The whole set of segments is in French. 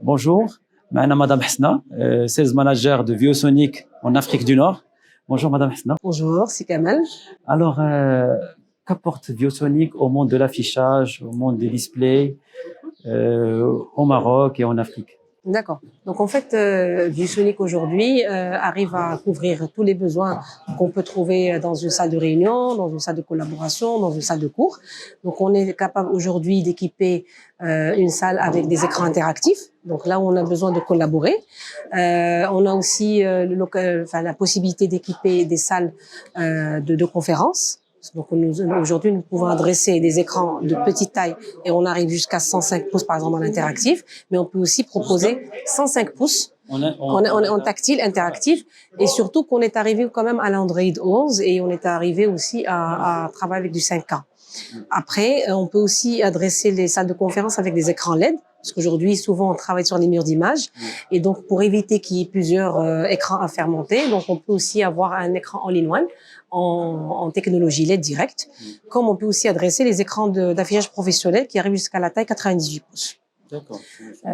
Bonjour, معنا Madame Hesna, sales manager de Viosonic en Afrique du Nord. Bonjour Madame Hesna. Bonjour, c'est Kamal. Alors, qu'apporte Viosonic au monde de l'affichage, au monde des displays, au Maroc et en Afrique? D'accord. Donc en fait, Viosonic aujourd'hui arrive à couvrir tous les besoins qu'on peut trouver dans une salle de réunion, dans une salle de collaboration, dans une salle de cours. Donc on est capable aujourd'hui d'équiper une salle avec des écrans interactifs. Donc là où on a besoin de collaborer, on a aussi la possibilité d'équiper des salles de conférences. Donc aujourd'hui, nous pouvons adresser des écrans de petite taille et on arrive jusqu'à 105 pouces par exemple en interactif, mais on peut aussi proposer 105 pouces en tactile, interactif, et surtout qu'on est arrivé quand même à l'Android 11 et on est arrivé aussi à travailler avec du 5K. Après, on peut aussi adresser les salles de conférence avec des écrans LED, parce qu'aujourd'hui, souvent, on travaille sur les murs d'images. Et donc, pour éviter qu'il y ait plusieurs écrans à faire monter, donc on peut aussi avoir un écran all-in-one en technologie LED directe, comme on peut aussi adresser les écrans d'affichage professionnel qui arrivent jusqu'à la taille 98 pouces. D'accord.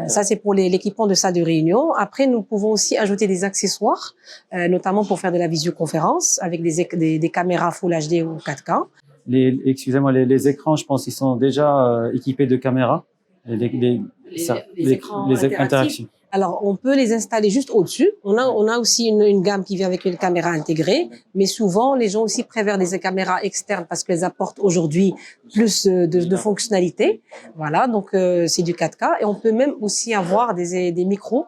Ça, c'est pour l'équipement de salle de réunion. Après, nous pouvons aussi ajouter des accessoires, notamment pour faire de la visioconférence avec des caméras Full HD ou 4K. Excusez-moi, les écrans, je pense qu'ils sont déjà équipés de caméras. Les écrans interactifs. Alors, on peut les installer juste au-dessus. On a aussi une gamme qui vient avec une caméra intégrée, mais souvent, les gens aussi préfèrent des caméras externes parce qu'elles apportent aujourd'hui plus de fonctionnalités. Voilà, donc c'est du 4K. Et on peut même aussi avoir des micros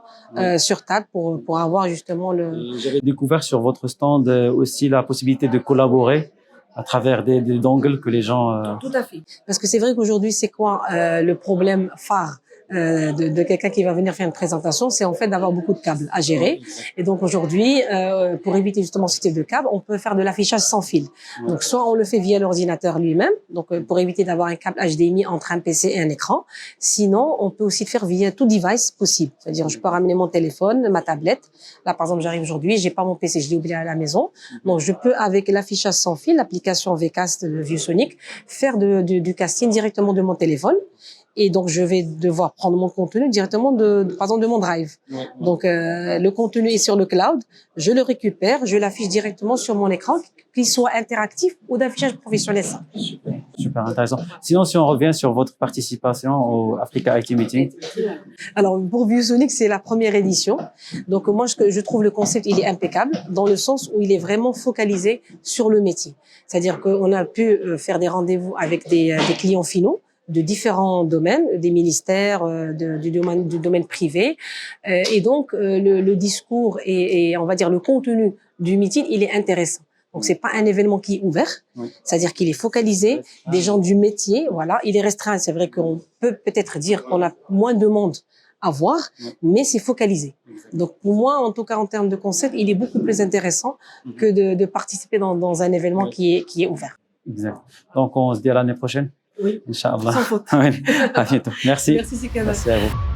sur table pour avoir justement J'avais découvert sur votre stand aussi la possibilité de collaborer à travers des dongles que les gens... Tout à fait. Parce que c'est vrai qu'aujourd'hui, c'est quoi le problème phare de quelqu'un qui va venir faire une présentation, c'est en fait d'avoir beaucoup de câbles à gérer. Et donc aujourd'hui, pour éviter justement ce type de câbles, on peut faire de l'affichage sans fil. Donc soit on le fait via l'ordinateur lui-même, donc pour éviter d'avoir un câble HDMI entre un PC et un écran. Sinon, on peut aussi le faire via tout device possible. C'est-à-dire, je peux ramener mon téléphone, ma tablette. Là, par exemple, j'arrive aujourd'hui, j'ai pas mon PC, je l'ai oublié à la maison. Donc je peux, avec l'affichage sans fil, l'application VCast de Viosonic, faire du casting directement de mon téléphone. Et donc, je vais devoir prendre mon contenu directement par exemple, de mon drive. Donc, le contenu est sur le cloud, je le récupère, je l'affiche directement sur mon écran, qu'il soit interactif ou d'affichage professionnel simple. Super intéressant. Sinon, si on revient sur votre participation au Africa IT Meeting. Alors, pour Viosonic, c'est la première édition. Donc, moi, je trouve le concept, il est impeccable dans le sens où il est vraiment focalisé sur le métier. C'est-à-dire qu'on a pu faire des rendez-vous avec des clients finaux de différents domaines, des ministères, du domaine privé. Et donc, le discours et on va dire le contenu du meeting, il est intéressant. Donc, c'est pas un événement qui est ouvert. C'est-à-dire qu'il est focalisé, des gens du métier, voilà. Il est restreint. C'est vrai qu'on peut peut-être dire qu'on a moins de monde à voir, mais c'est focalisé. Donc, pour moi, en tout cas, en termes de concept, il est beaucoup plus intéressant que de participer dans un événement qui est ouvert. Exact. Donc, on se dit à l'année prochaine. Oui. Inch'Allah. Sans faute. À bientôt. Merci. Merci, c'est Kamal. Merci à vous.